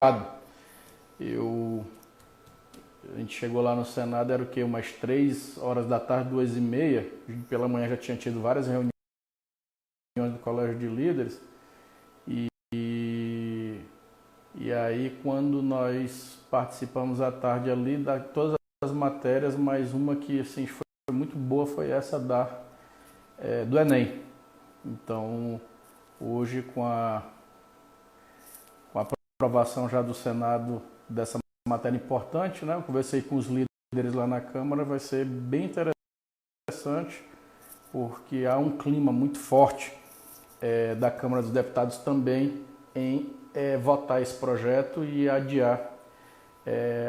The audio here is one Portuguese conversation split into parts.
A gente chegou lá no Senado, era o quê? Umas 3 horas da tarde, 2h30. Pela manhã já tinha tido várias reuniões do Colégio de Líderes. E aí, quando nós participamos à tarde ali, da todas as matérias, mas uma que assim, foi muito boa foi essa do Enem. Então, hoje, com a aprovação já do Senado dessa matéria importante, né? Eu conversei com os líderes lá na Câmara, vai ser bem interessante, porque há um clima muito forte da Câmara dos Deputados também em votar esse projeto e adiar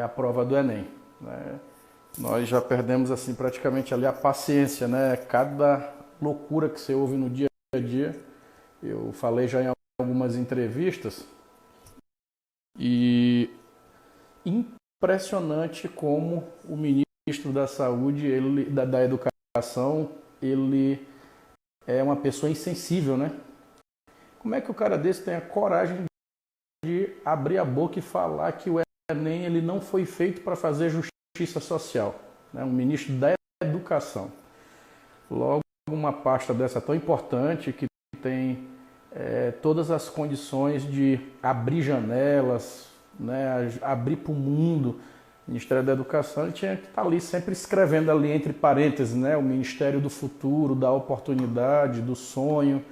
a prova do Enem, né? Nós já perdemos assim praticamente ali a paciência, né? Cada loucura que você ouve no dia a dia, eu falei já em algumas entrevistas, e impressionante como o ministro da Saúde, da Educação, ele é uma pessoa insensível, né? Como é que o cara desse tem a coragem de abrir a boca e falar que o Enem ele não foi feito para fazer justiça social, né? Um ministro da Educação. Logo, uma pasta dessa tão importante, que tem todas as condições de abrir janelas, né, abrir para o mundo. O Ministério da Educação ele tinha que estar ali sempre escrevendo ali entre parênteses, né, o Ministério do Futuro, da oportunidade, do sonho,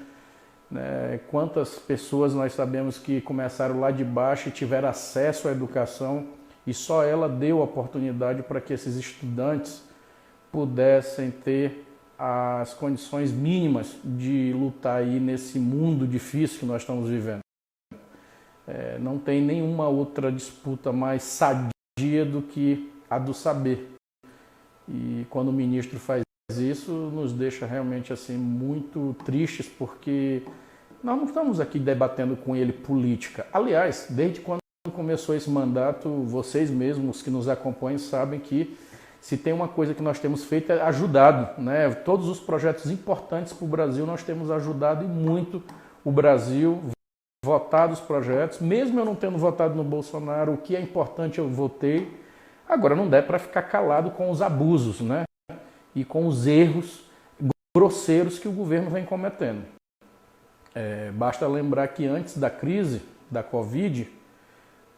né? Quantas pessoas nós sabemos que começaram lá de baixo e tiveram acesso à educação, e só ela deu oportunidade para que esses estudantes pudessem ter as condições mínimas de lutar aí nesse mundo difícil que nós estamos vivendo. Não tem nenhuma outra disputa mais sadia do que a do saber. E quando o ministro faz isso, nos deixa realmente assim muito tristes, porque nós não estamos aqui debatendo com ele política. Aliás, desde quando começou esse mandato, vocês mesmos que nos acompanham sabem que se tem uma coisa que nós temos feito é ajudado, né? Todos os projetos importantes para o Brasil nós temos ajudado e muito o Brasil, votado os projetos, mesmo eu não tendo votado no Bolsonaro, o que é importante eu votei. Agora não dá para ficar calado com os abusos, né? E com os erros grosseiros que o governo vem cometendo. Basta lembrar que antes da crise da Covid,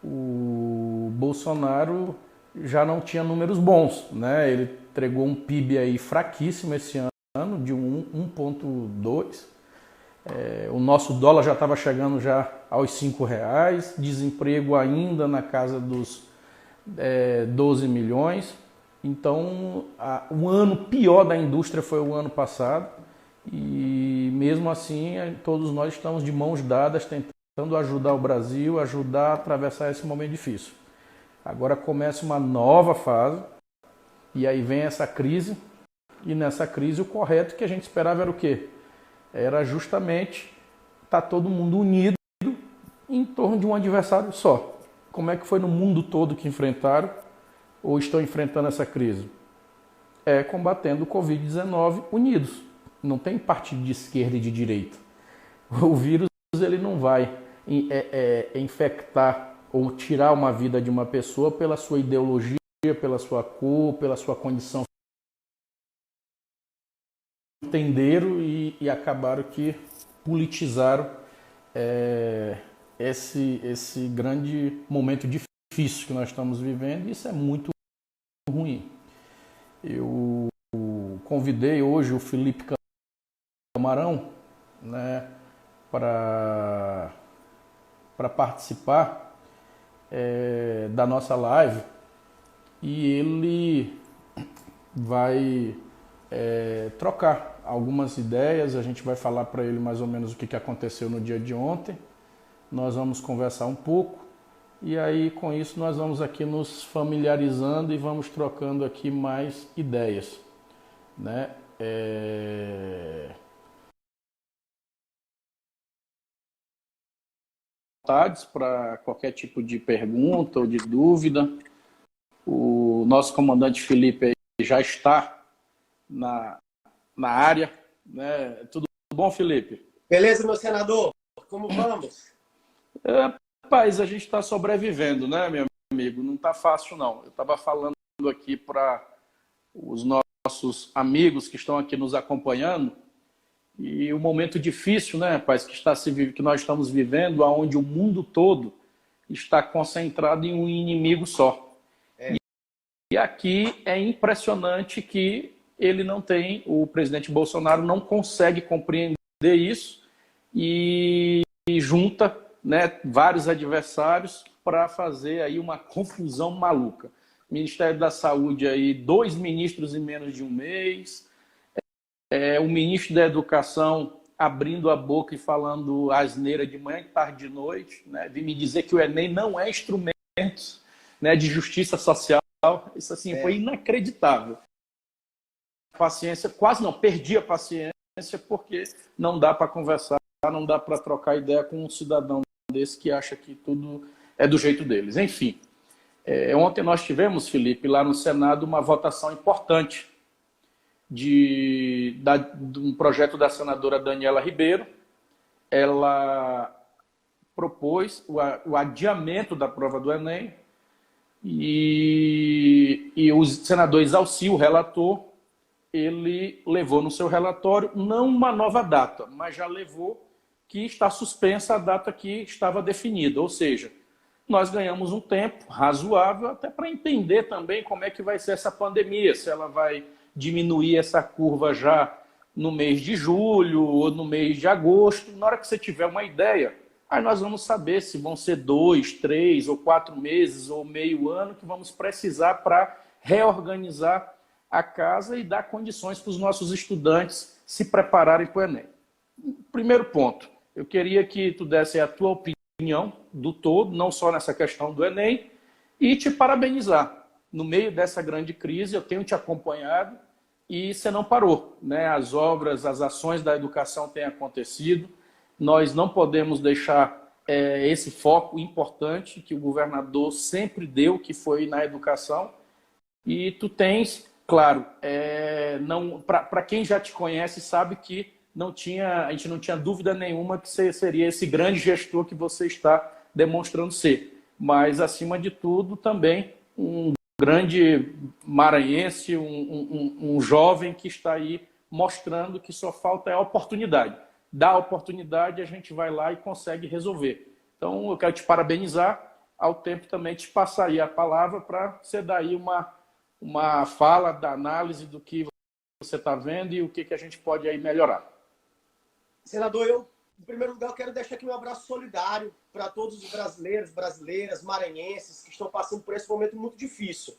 o Bolsonaro já não tinha números bons, né? Ele entregou um PIB aí fraquíssimo esse ano, de 1,2. O nosso dólar já estava chegando já aos R$ 5, desemprego ainda na casa dos 12 milhões. Então, o ano pior da indústria foi o ano passado, e mesmo assim todos nós estamos de mãos dadas tentando ajudar o Brasil, ajudar a atravessar esse momento difícil. Agora começa uma nova fase, e aí vem essa crise, e nessa crise o correto que a gente esperava era o quê? Era justamente estar todo mundo unido em torno de um adversário só. Como é que foi no mundo todo que enfrentaram ou estão enfrentando essa crise? Combatendo o Covid-19 unidos. Não tem partido de esquerda e de direita. O vírus ele não vai infectar ou tirar uma vida de uma pessoa pela sua ideologia, pela sua cor, pela sua condição. Entenderam e acabaram que politizaram esse grande momento difícil que nós estamos vivendo, e isso é muito ruim. Eu convidei hoje o Felipe Camarão, né, para participar da nossa live, e ele vai trocar algumas ideias. A gente vai falar para ele mais ou menos o que aconteceu no dia de ontem, nós vamos conversar um pouco, e aí com isso nós vamos aqui nos familiarizando e vamos trocando aqui mais ideias, né? Para qualquer tipo de pergunta ou de dúvida. O nosso comandante Felipe já está na área, né? Tudo bom, Felipe? Beleza, meu senador? Como vamos? Rapaz, a gente está sobrevivendo, né, meu amigo? Não está fácil, não. Eu estava falando aqui para os nossos amigos que estão aqui nos acompanhando, e o momento difícil, né, rapaz, que nós estamos vivendo, onde o mundo todo está concentrado em um inimigo só. E aqui é impressionante que o presidente Bolsonaro não consegue compreender isso e junta, né, vários adversários para fazer aí uma confusão maluca. Ministério da Saúde aí, 2 ministros em menos de um mês, o ministro da Educação abrindo a boca e falando asneira de manhã, tarde e de noite, né, de me dizer que o Enem não é instrumento, né, de justiça social. Isso assim foi inacreditável. Paciência, quase não, perdi a paciência porque não dá para conversar, não dá para trocar ideia com um cidadão desse que acha que tudo é do jeito deles. Enfim, ontem nós tivemos, Felipe, lá no Senado, uma votação importante de um projeto da senadora Daniela Ribeiro. Ela propôs o adiamento da prova do Enem e o senador Exauci, o relator, ele levou no seu relatório não uma nova data, mas já levou que está suspensa a data que estava definida. Ou seja, nós ganhamos um tempo razoável até para entender também como é que vai ser essa pandemia, se ela vai diminuir essa curva já no mês de julho ou no mês de agosto. Na hora que você tiver uma ideia, aí nós vamos saber se vão ser 2, 3 ou 4 meses ou meio ano que vamos precisar para reorganizar a casa e dar condições para os nossos estudantes se prepararem para o Enem. Primeiro ponto, eu queria que tu desse a tua opinião do todo, não só nessa questão do Enem, e te parabenizar. No meio dessa grande crise, eu tenho te acompanhado e você não parou, né? As obras, as ações da educação têm acontecido. Nós não podemos deixar esse foco importante que o governador sempre deu, que foi na educação. E tu tens, claro, para quem já te conhece, sabe que a gente não tinha dúvida nenhuma que você seria esse grande gestor que você está demonstrando ser. Mas, acima de tudo, também um grande maranhense, um jovem que está aí mostrando que só falta a oportunidade. Dá a oportunidade, a gente vai lá e consegue resolver. Então, eu quero te parabenizar, ao tempo também te passar aí a palavra para você dar aí uma fala da análise do que você está vendo e o que a gente pode aí melhorar. Senador, em primeiro lugar, eu quero deixar aqui um abraço solidário para todos os brasileiros, brasileiras, maranhenses que estão passando por esse momento muito difícil.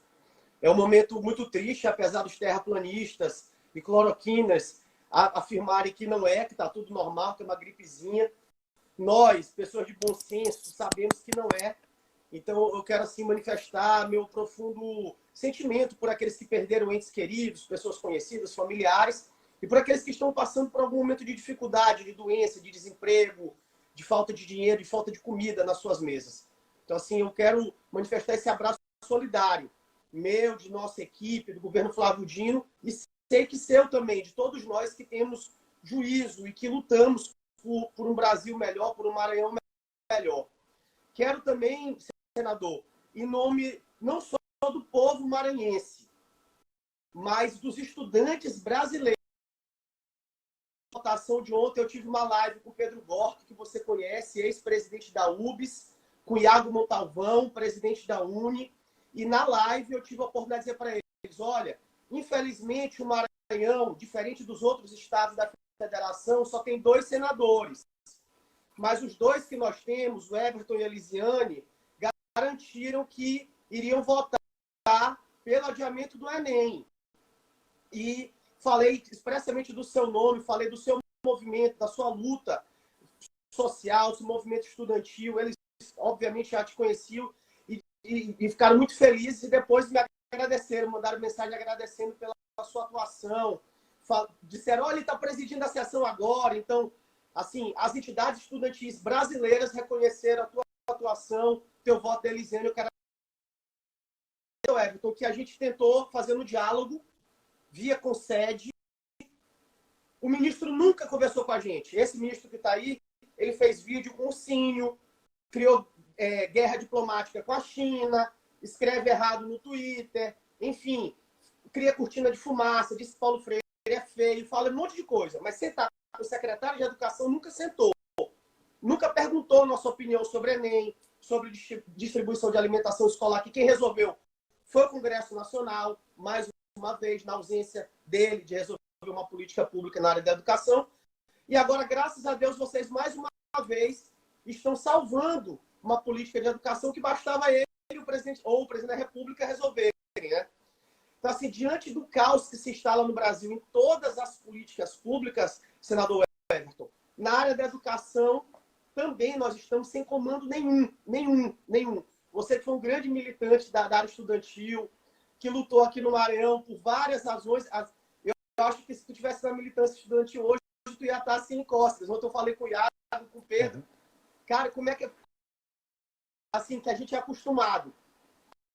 É um momento muito triste, apesar dos terraplanistas e cloroquinas afirmarem que não é, que está tudo normal, que é uma gripezinha. Nós, pessoas de bom senso, sabemos que não é. Então, eu quero assim manifestar meu profundo sentimento por aqueles que perderam entes queridos, pessoas conhecidas, familiares, e por aqueles que estão passando por algum momento de dificuldade, de doença, de desemprego, de falta de dinheiro, de falta de comida nas suas mesas. Então, assim, eu quero manifestar esse abraço solidário, meu, de nossa equipe, do governo Flávio Dino, e sei que seu também, de todos nós que temos juízo e que lutamos por um Brasil melhor, por um Maranhão melhor. Quero também, senador, em nome não só do povo maranhense, mas dos estudantes brasileiros. Na votação de ontem, eu tive uma live com o Pedro Gorto, que você conhece, ex-presidente da UBS, com o Iago Montalvão, presidente da Uni, e na live eu tive a oportunidade de dizer para eles, olha, infelizmente o Maranhão, diferente dos outros estados da federação, só tem 2 senadores. Mas os 2 que nós temos, o Everton e a Elisiane, garantiram que iriam votar pelo adiamento do Enem. E falei expressamente do seu nome, falei do seu movimento, da sua luta social, do seu movimento estudantil. Eles, obviamente, já te conheciam e ficaram muito felizes e depois me agradeceram, mandaram mensagem agradecendo pela sua atuação. Disseram, olha, ele está presidindo a sessão agora. Então, assim, as entidades estudantis brasileiras reconheceram a tua atuação, teu voto da Elisiane. Eu quero Everton, que a gente tentou fazer no diálogo, via concede. O ministro nunca conversou com a gente. Esse ministro que está aí, ele fez vídeo com o Cínio, criou guerra diplomática com a China, escreve errado no Twitter, enfim, cria cortina de fumaça, diz que Paulo Freire é feio, fala um monte de coisa. Mas sentar com o secretário de Educação nunca sentou. Nunca perguntou nossa opinião sobre Enem, sobre distribuição de alimentação escolar, que quem resolveu foi o Congresso Nacional, mais uma vez, na ausência dele de resolver uma política pública na área da educação. E agora, graças a Deus, vocês mais uma vez estão salvando uma política de educação que bastava ele o presidente, ou o presidente da República resolverem, né? Então, assim, diante do caos que se instala no Brasil em todas as políticas públicas, senador Everton, na área da educação também nós estamos sem comando nenhum. Você que foi um grande militante da área estudantil, que lutou aqui no Maranhão por várias razões. Eu acho que se tu tivesse na militância estudantil hoje, tu ia estar assim em costas. Ontem eu falei com o Iago, com o Pedro. Cara, como é que é assim que a gente é acostumado?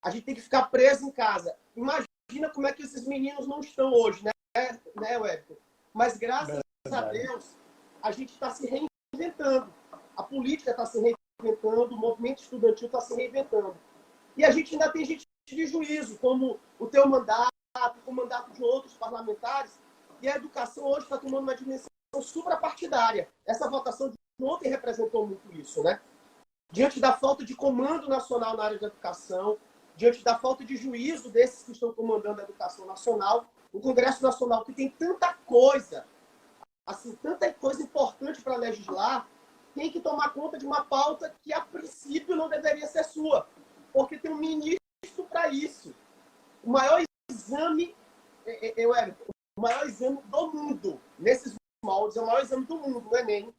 A gente tem que ficar preso em casa. Imagina como é que esses meninos não estão hoje, né, Everton? Mas graças a Deus, a gente está se reinventando. A política está se reinventando, o movimento estudantil está se reinventando. E a gente ainda tem gente de juízo, como o teu mandato, o mandato de outros parlamentares, e a educação hoje está tomando uma dimensão suprapartidária. Essa votação de ontem representou muito isso, né? Diante da falta de comando nacional na área de educação, diante da falta de juízo desses que estão comandando a educação nacional, o Congresso Nacional, que tem tanta coisa, assim, tanta coisa importante para legislar, tem que tomar conta de uma pauta que, a princípio, não deveria ser sua, porque tem um ministro para isso. O maior exame, o maior exame do mundo, nesses moldes, é o maior exame do mundo, o Enem,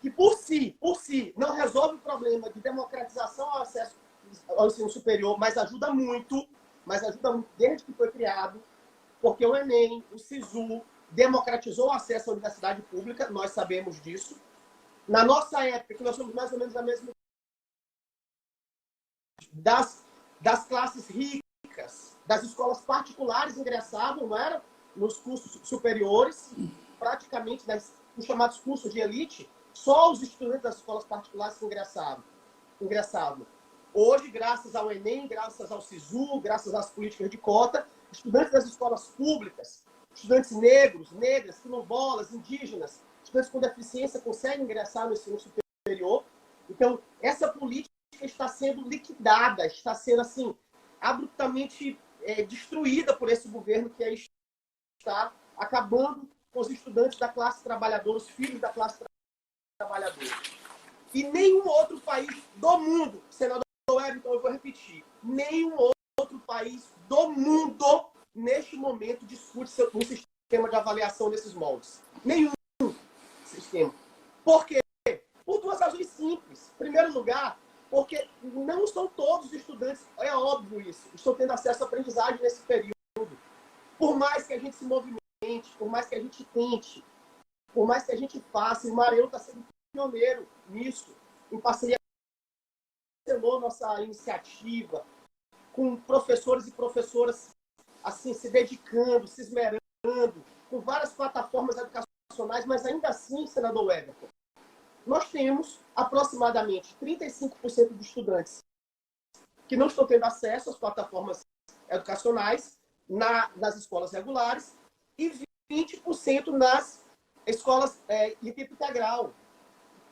que por si, não resolve o problema de democratização ao acesso ao ensino superior, mas ajuda muito desde que foi criado, porque o Enem, o SISU, democratizou o acesso à universidade pública, nós sabemos disso. Na nossa época, que nós somos mais ou menos a mesma das classes ricas, das escolas particulares ingressavam, não era? Nos cursos superiores, praticamente nos chamados cursos de elite, só os estudantes das escolas particulares que ingressavam. Hoje, graças ao Enem, graças ao SISU, graças às políticas de cota, estudantes das escolas públicas, estudantes negros, negras, quilombolas, indígenas, estudantes com deficiência conseguem ingressar no ensino superior. Então, essa política está sendo liquidada, está sendo, assim, abruptamente destruída por esse governo que aí está acabando com os estudantes da classe trabalhadora, os filhos da classe trabalhadora. E nenhum outro país do mundo, senador Everton, eu vou repetir, nenhum outro país do mundo, neste momento, discute um sistema de avaliação desses moldes. Nenhum sistema. Por quê? Por duas razões simples. Em primeiro lugar, porque não são todos os estudantes, é óbvio isso, estão tendo acesso à aprendizagem nesse período. Por mais que a gente se movimente, por mais que a gente tente, por mais que a gente faça, o Maranhão está sendo pioneiro nisso, em parceria com a nossa iniciativa, com professores e professoras assim, se dedicando, se esmerando, com várias plataformas educacionais, mas ainda assim, senador Everton, nós temos aproximadamente 35% de estudantes que não estão tendo acesso às plataformas educacionais nas escolas regulares e 20% nas escolas de tempo integral.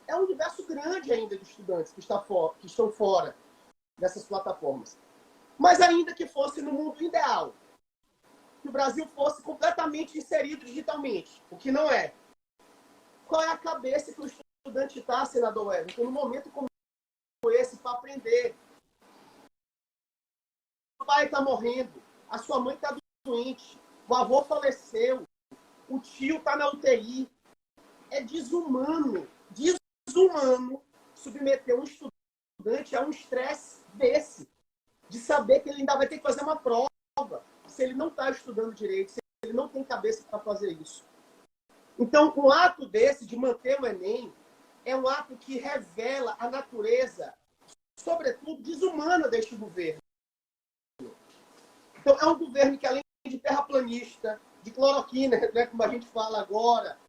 É um universo grande ainda de estudantes que estão fora dessas plataformas. Mas ainda que fosse no mundo ideal, que o Brasil fosse completamente inserido digitalmente, o que não é. Qual é a cabeça que o estudante está, senador Everton, num momento como esse, para aprender? O pai está morrendo, a sua mãe está doente, o avô faleceu, o tio está na UTI. É desumano submeter um estudante a um estresse desse, de saber que ele ainda vai ter que fazer uma prova, se ele não está estudando direito, se ele não tem cabeça para fazer isso. Então, um ato desse, de manter o Enem, é um ato que revela a natureza, sobretudo, desumana deste governo. Então, é um governo que, além de terraplanista, de cloroquina, né, como a gente fala agora,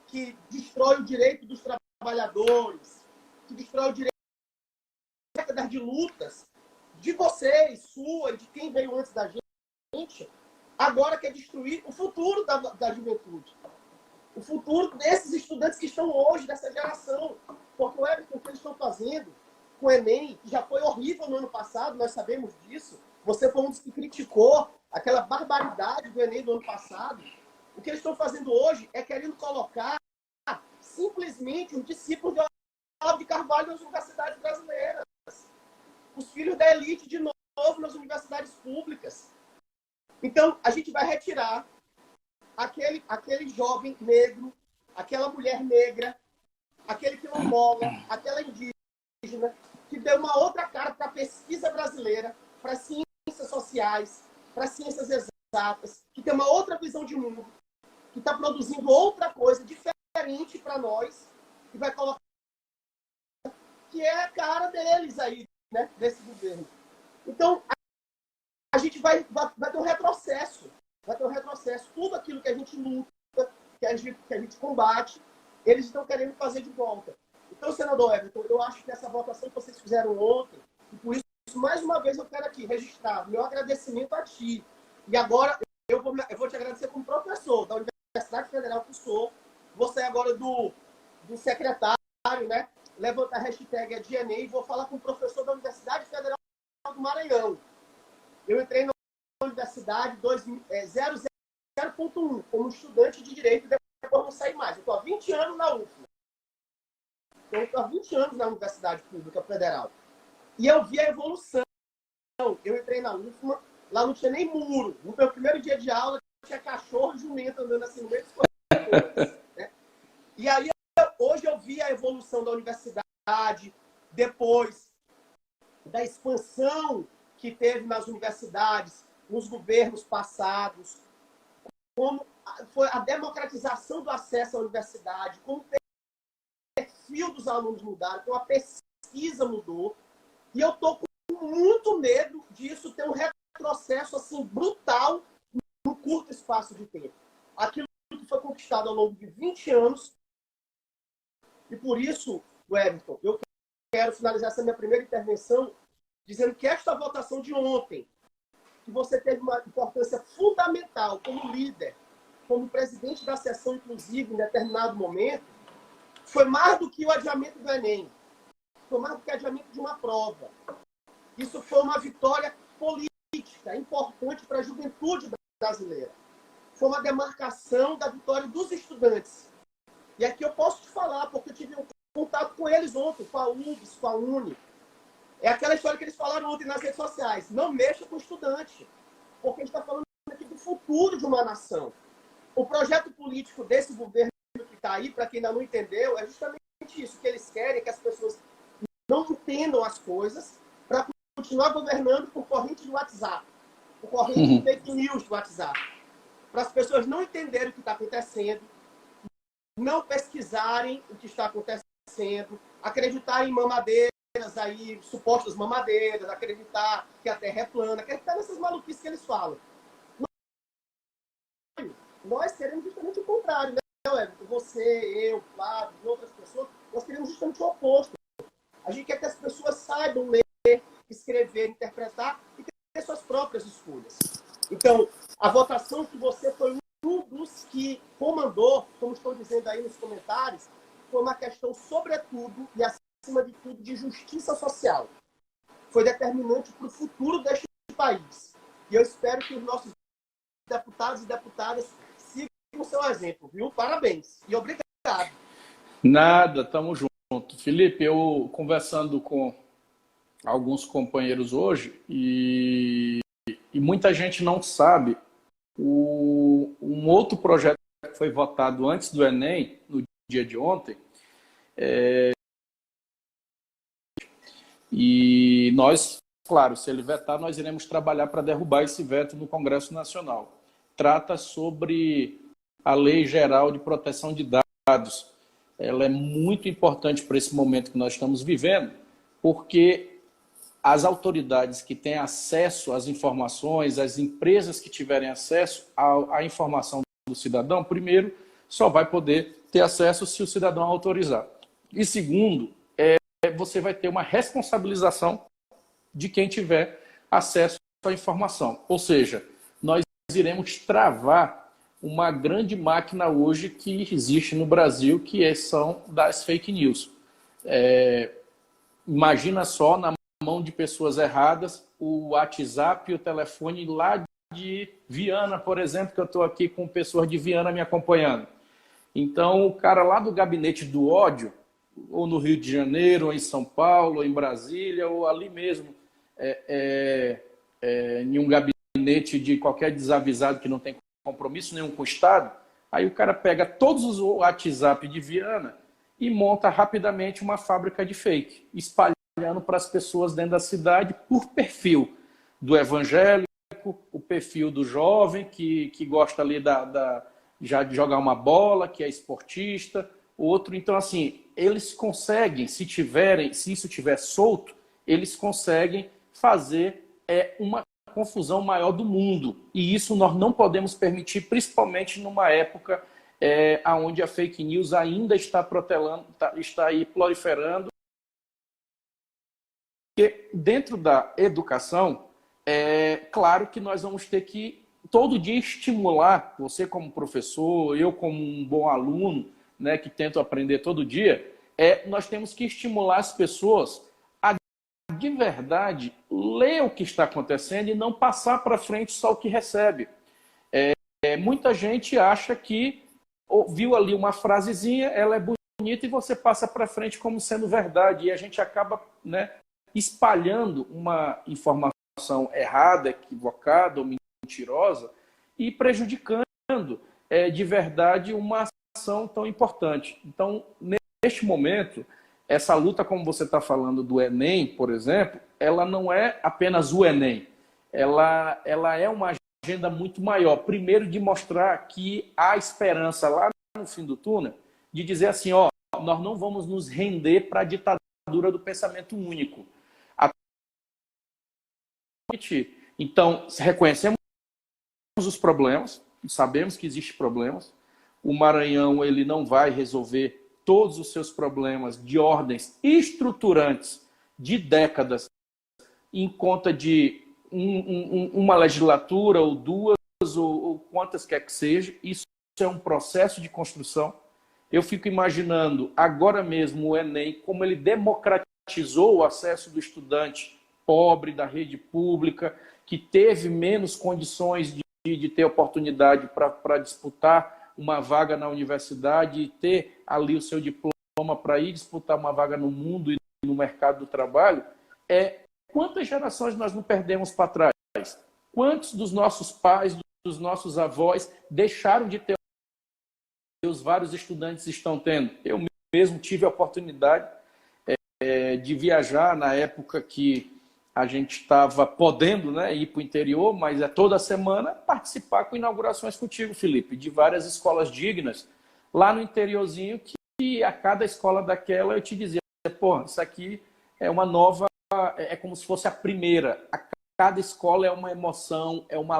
que destrói o direito dos trabalhadores, que destrói o direito de lutas de vocês, sua e de quem veio antes da gente, agora quer destruir o futuro da juventude. O futuro desses estudantes que estão hoje, dessa geração. Porque o que eles estão fazendo com o Enem, que já foi horrível no ano passado, nós sabemos disso. Você foi um dos que criticou aquela barbaridade do Enem do ano passado. O que eles estão fazendo hoje é querendo colocar simplesmente os discípulos de Olavo de Carvalho nas universidades brasileiras. Os filhos da elite, de novo, nas universidades públicas. Então, a gente vai retirar aquele jovem negro, aquela mulher negra, aquele quilombola, aquela indígena, que deu uma outra cara para a pesquisa brasileira, para ciências sociais, para ciências exatas, que tem uma outra visão de mundo, que está produzindo outra coisa diferente para nós, e vai colocar que é a cara deles aí, né, desse governo. Então, a gente vai ter um retrocesso. Vai ter um retrocesso. Tudo aquilo que a gente luta, que a gente combate, eles estão querendo fazer de volta. Então, senador Everton, eu acho que essa votação que vocês fizeram ontem, e por isso, mais uma vez, eu quero aqui registrar meu agradecimento a ti. E agora, eu vou te agradecer como professor da Universidade Federal que sou. Vou sair agora do secretário, né? Levantar a hashtag DNA e vou falar com o professor da Universidade Federal do Maranhão. Eu entrei na universidade 0.1 como estudante de Direito e depois não saí mais. Eu estou há 20 anos na UFMA. Eu estou há 20 anos na Universidade Pública Federal. E eu vi a evolução. Eu entrei na UFMA, lá não tinha nem muro. No meu primeiro dia de aula, tinha cachorro e jumento andando assim no meio dos corredores, né? E aí, hoje eu vi a evolução da universidade, depois da expansão que teve nas universidades, nos governos passados, como foi a democratização do acesso à universidade, como o perfil dos alunos mudaram, como a pesquisa mudou. E eu estou com muito medo disso ter um retrocesso assim, brutal num curto espaço de tempo. Aquilo que foi conquistado ao longo de 20 anos. E por isso, Everton, eu quero finalizar essa minha primeira intervenção dizendo que esta votação de ontem, que você teve uma importância fundamental como líder, como presidente da sessão inclusiva em determinado momento, foi mais do que o adiamento do Enem. Foi mais do que o adiamento de uma prova. Isso foi uma vitória política importante para a juventude brasileira. Foi uma demarcação da vitória dos estudantes. E aqui eu posso te falar, porque eu tive um contato com eles ontem, com a UFS, com a UNE. É aquela história que eles falaram ontem nas redes sociais. Não mexa com o estudante, porque a gente está falando aqui do futuro de uma nação. O projeto político desse governo que está aí, para quem ainda não entendeu, é justamente isso, que eles querem que as pessoas não entendam as coisas para continuar governando por corrente de WhatsApp, por corrente de fake news do WhatsApp. Para as pessoas não entenderem o que está acontecendo, não pesquisarem o que está acontecendo, acreditar em mamadeiras aí, supostas mamadeiras, acreditar que a Terra é plana, acreditar nessas maluquices que eles falam. Nós queremos justamente o contrário, né, Everton? Você, eu, Flávio e outras pessoas, nós queremos justamente o oposto. A gente quer que as pessoas saibam ler, escrever, interpretar e ter suas próprias escolhas. Então, a votação que você foi um dos que comandou, como estou dizendo aí nos comentários, foi uma questão, sobretudo, e acima de tudo, de justiça social. Foi determinante para o futuro deste país. E eu espero que os nossos deputados e deputadas sigam o seu exemplo, viu? Parabéns. E obrigado. Nada, tamo junto. Felipe, eu conversando com alguns companheiros hoje e muita gente não sabe um outro projeto que foi votado antes do Enem, no dia de ontem, e nós, claro, se ele vetar, nós iremos trabalhar para derrubar esse veto no Congresso Nacional. Trata sobre a Lei Geral de Proteção de Dados. Ela é muito importante para esse momento que nós estamos vivendo, porque as autoridades que têm acesso às informações, as empresas que tiverem acesso à informação do cidadão, primeiro, só vai poder ter acesso se o cidadão autorizar. E segundo, você vai ter uma responsabilização de quem tiver acesso à informação. Ou seja, nós iremos travar uma grande máquina hoje que existe no Brasil, que são das fake news. Imagina só, na mão de pessoas erradas, o WhatsApp e o telefone lá de Viana, por exemplo, que eu estou aqui com pessoas de Viana me acompanhando. Então, o cara lá do gabinete do ódio, ou no Rio de Janeiro, ou em São Paulo, ou em Brasília, ou ali mesmo, em um gabinete de qualquer desavisado que não tem compromisso nenhum com o Estado, aí o cara pega todos os WhatsApp de Viana e monta rapidamente uma fábrica de fake, espalhando para as pessoas dentro da cidade por perfil do evangélico, o perfil do jovem que gosta ali já de jogar uma bola, que é esportista, outro. Então, assim, eles conseguem, se isso tiver solto, eles conseguem fazer uma confusão maior do mundo. E isso nós não podemos permitir, principalmente numa época onde a fake news ainda está protelando, está aí proliferando. Porque dentro da educação, claro que nós vamos ter que todo dia estimular, você como professor, eu como um bom aluno, né, que tento aprender todo dia, nós temos que estimular as pessoas a, de verdade, ler o que está acontecendo e não passar para frente só o que recebe. Muita gente acha que ouviu ali uma frasezinha, ela é bonita e você passa para frente como sendo verdade. E a gente acaba, né, espalhando uma informação errada, equivocada ou mentirosa e prejudicando de verdade uma ação tão importante. Então, neste momento, essa luta, como você está falando do Enem, por exemplo, ela não é apenas o Enem. Ela é uma agenda muito maior. Primeiro, de mostrar que há esperança lá no fim do túnel, de dizer assim, ó, nós não vamos nos render para a ditadura do pensamento único. Então, reconhecemos os problemas, sabemos que existem problemas. O Maranhão ele não vai resolver todos os seus problemas de ordens estruturantes de décadas em conta de uma legislatura ou duas ou quantas quer que seja. Isso é um processo de construção. Eu fico imaginando agora mesmo o Enem, como ele democratizou o acesso do estudante pobre da rede pública, que teve menos condições de ter oportunidade para disputar uma vaga na universidade e ter ali o seu diploma para ir disputar uma vaga no mundo e no mercado do trabalho. Quantas gerações nós não perdemos para trás? Quantos dos nossos pais, dos nossos avós deixaram de ter os vários estudantes estão tendo? Eu mesmo tive a oportunidade de viajar na época que a gente estava podendo, né, ir para o interior, mas toda semana participar com inaugurações contigo, Felipe, de várias escolas dignas, lá no interiorzinho, que a cada escola daquela eu te dizia, pô, isso aqui é uma nova, é como se fosse a primeira. A cada escola é uma emoção, é uma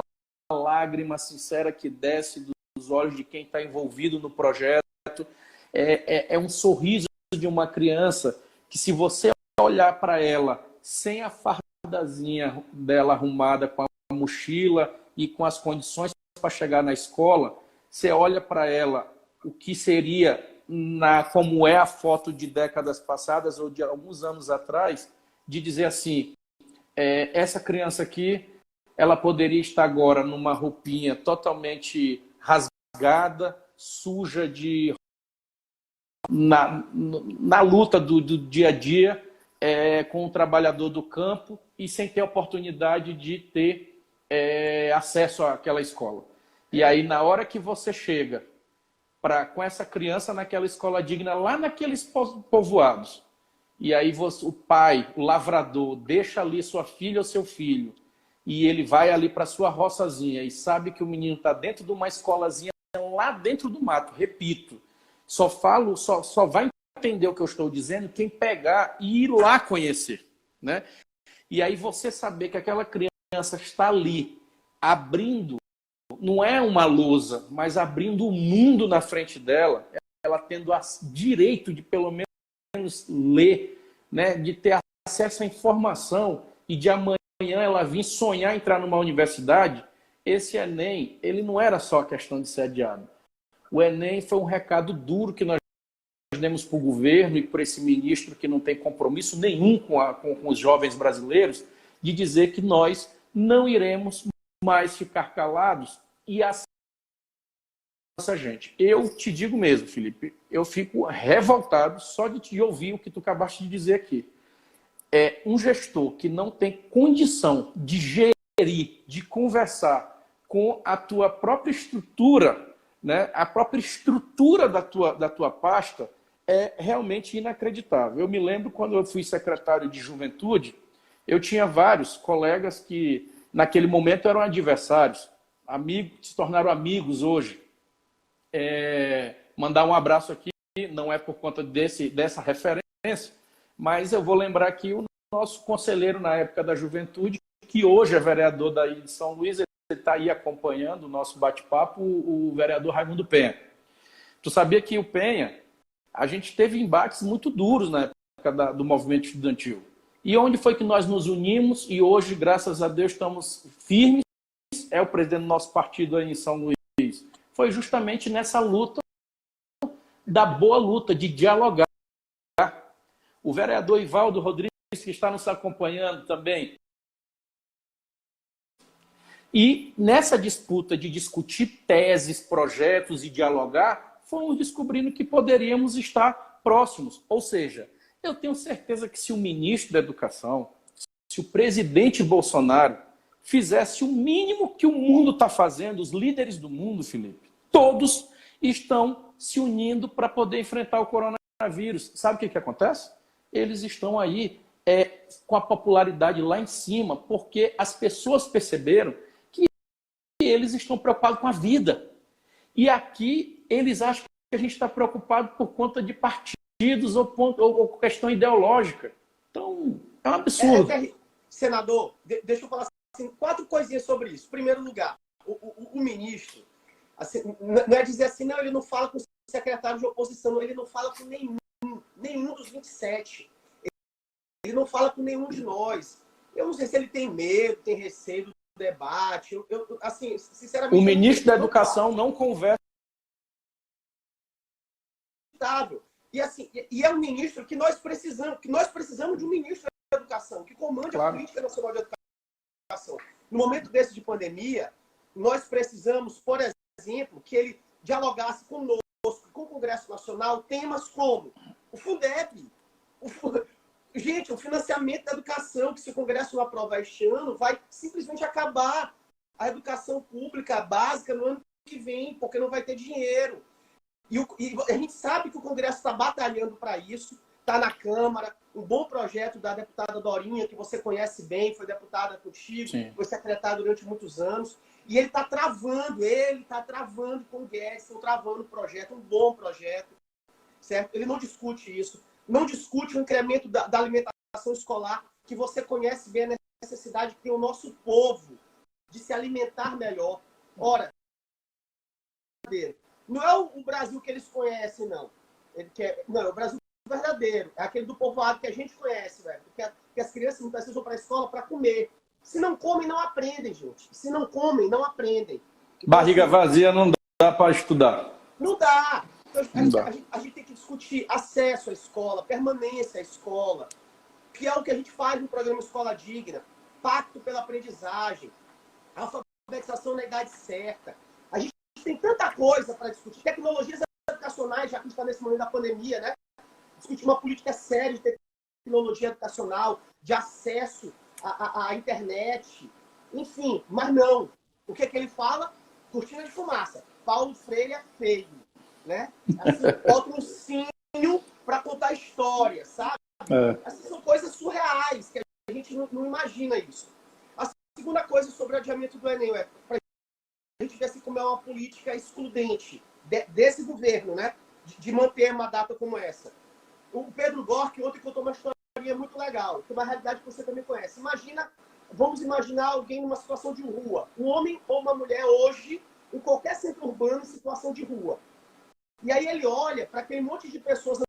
lágrima sincera que desce dos olhos de quem está envolvido no projeto, é um sorriso de uma criança que, se você olhar para ela sem a fardazinha dela arrumada, com a mochila e com as condições para chegar na escola, você olha para ela o que seria, como é a foto de décadas passadas ou de alguns anos atrás, de dizer assim, essa criança aqui, ela poderia estar agora numa roupinha totalmente rasgada, suja na luta do dia a dia, com o trabalhador do campo e sem ter oportunidade de ter acesso àquela escola. E aí, na hora que você chega com essa criança naquela escola digna, lá naqueles povoados, e aí o pai, o lavrador, deixa ali sua filha ou seu filho, e ele vai ali para sua roçazinha e sabe que o menino está dentro de uma escolazinha lá dentro do mato, repito, só vai entender o que eu estou dizendo quem pegar e ir lá conhecer, né? E aí você saber que aquela criança está ali abrindo, não é uma lousa, mas abrindo o mundo na frente dela, ela tendo direito de pelo menos ler, né? De ter acesso à informação e de amanhã ela vir sonhar entrar numa universidade, esse Enem, ele não era só questão de ser adiado. O Enem foi um recado duro que nós demos para o governo e para esse ministro que não tem compromisso nenhum com os jovens brasileiros, de dizer que nós não iremos mais ficar calados e assim nossa gente. Eu te digo mesmo, Felipe, eu fico revoltado só de te ouvir o que tu acabaste de dizer aqui. É um gestor que não tem condição de gerir, de conversar com a tua própria estrutura, né? A própria estrutura da tua pasta é realmente inacreditável. Eu me lembro quando eu fui secretário de Juventude, eu tinha vários colegas que naquele momento eram adversários, amigos, se tornaram amigos hoje. Mandar um abraço aqui, não é por conta dessa referência, mas eu vou lembrar aqui o nosso conselheiro na época da Juventude, que hoje é vereador daí de São Luís, ele está aí acompanhando o nosso bate-papo, o vereador Raimundo Penha. Tu sabia que o Penha, a gente teve embates muito duros na época do movimento estudantil. E onde foi que nós nos unimos e hoje, graças a Deus, estamos firmes, é o presidente do nosso partido aí em São Luís. Foi justamente nessa luta, da boa luta, de dialogar. O vereador Ivaldo Rodrigues, que está nos acompanhando também. E nessa disputa de discutir teses, projetos e dialogar, fomos descobrindo que poderíamos estar próximos. Ou seja, eu tenho certeza que se o ministro da Educação, se o presidente Bolsonaro fizesse o mínimo que o mundo está fazendo, os líderes do mundo, Felipe, todos estão se unindo para poder enfrentar o coronavírus. Sabe o que acontece? Eles estão aí com a popularidade lá em cima, porque as pessoas perceberam que eles estão preocupados com a vida. E aqui eles acham que a gente está preocupado por conta de partidos ou questão ideológica. Então, é um absurdo. Senador, deixa eu falar assim, 4 coisinhas sobre isso. Em primeiro lugar, o ministro, assim, não é dizer assim, não, ele não fala com o secretário de oposição, ele não fala com nenhum dos 27. Ele não fala com nenhum de nós. Eu não sei se ele tem medo, tem receio do debate. Assim, sinceramente... O ministro da Educação não conversa. E, assim, e é um ministro que nós precisamos de um ministro da Educação, que comande a política nacional de educação. No momento desse de pandemia, nós precisamos, por exemplo, que ele dialogasse conosco, com o Congresso Nacional, temas como o Fundeb. Gente, o financiamento da educação, que se o Congresso não aprovar este ano, vai simplesmente acabar a educação pública básica no ano que vem, porque não vai ter dinheiro. E a gente sabe que o Congresso está batalhando para isso, está na Câmara, um bom projeto da deputada Dorinha, que você conhece bem, foi deputada contigo, sim, foi secretária durante muitos anos, e ele está travando com o Guedes, estão travando o projeto, um bom projeto, certo? Ele não discute isso, não discute o incremento da alimentação escolar, que você conhece bem a necessidade que tem o nosso povo de se alimentar melhor. Ora, não é o Brasil que eles conhecem, não. Não, é o Brasil verdadeiro. É aquele do povoado que a gente conhece, velho. Porque as crianças não precisam para a escola para comer. Se não comem, não aprendem, gente. Se não comem, não aprendem. Então, barriga vazia não dá para estudar. Não dá. Então, a gente tem que discutir acesso à escola, permanência à escola, que é o que a gente faz no programa Escola Digna, pacto pela aprendizagem, alfabetização na idade certa. A gente tem tanta coisa para discutir. Tecnologias educacionais, já que a gente está nesse momento da pandemia, né? Discutir uma política séria de tecnologia educacional, de acesso à internet, enfim, mas não. O que ele fala? Cortina de fumaça. Paulo Freire é feio, né? Assim, bota um ursinho para contar história, sabe? Essas são coisas surreais, que a gente não imagina isso. A segunda coisa sobre o adiamento do Enem é para a gente ver assim como é uma política excludente desse governo, né? De manter uma data como essa. O Pedro Gork ontem contou uma história muito legal, que é uma realidade que você também conhece. Vamos imaginar alguém numa situação de rua. Um homem ou uma mulher hoje, em qualquer centro urbano, em situação de rua. E aí ele olha para aquele monte de pessoas que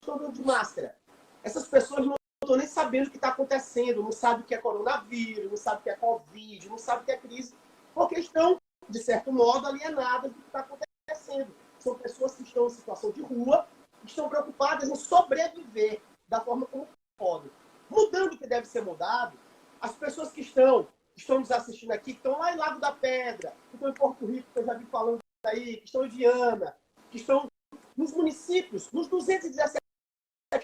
estão andando de máscara. Essas pessoas não estão nem sabendo o que está acontecendo, não sabem o que é coronavírus, não sabem o que é Covid, não sabem o que é crise, porque estão, de certo modo, alienadas do que está acontecendo. São pessoas que estão em situação de rua, que estão preocupadas em sobreviver da forma como podem. Mudando o que deve ser mudado, as pessoas que estão nos assistindo aqui, que estão lá em Lago da Pedra, que estão em Porto Rico, que eu já vi falando aí, que estão em Viana, que estão nos municípios, nos 217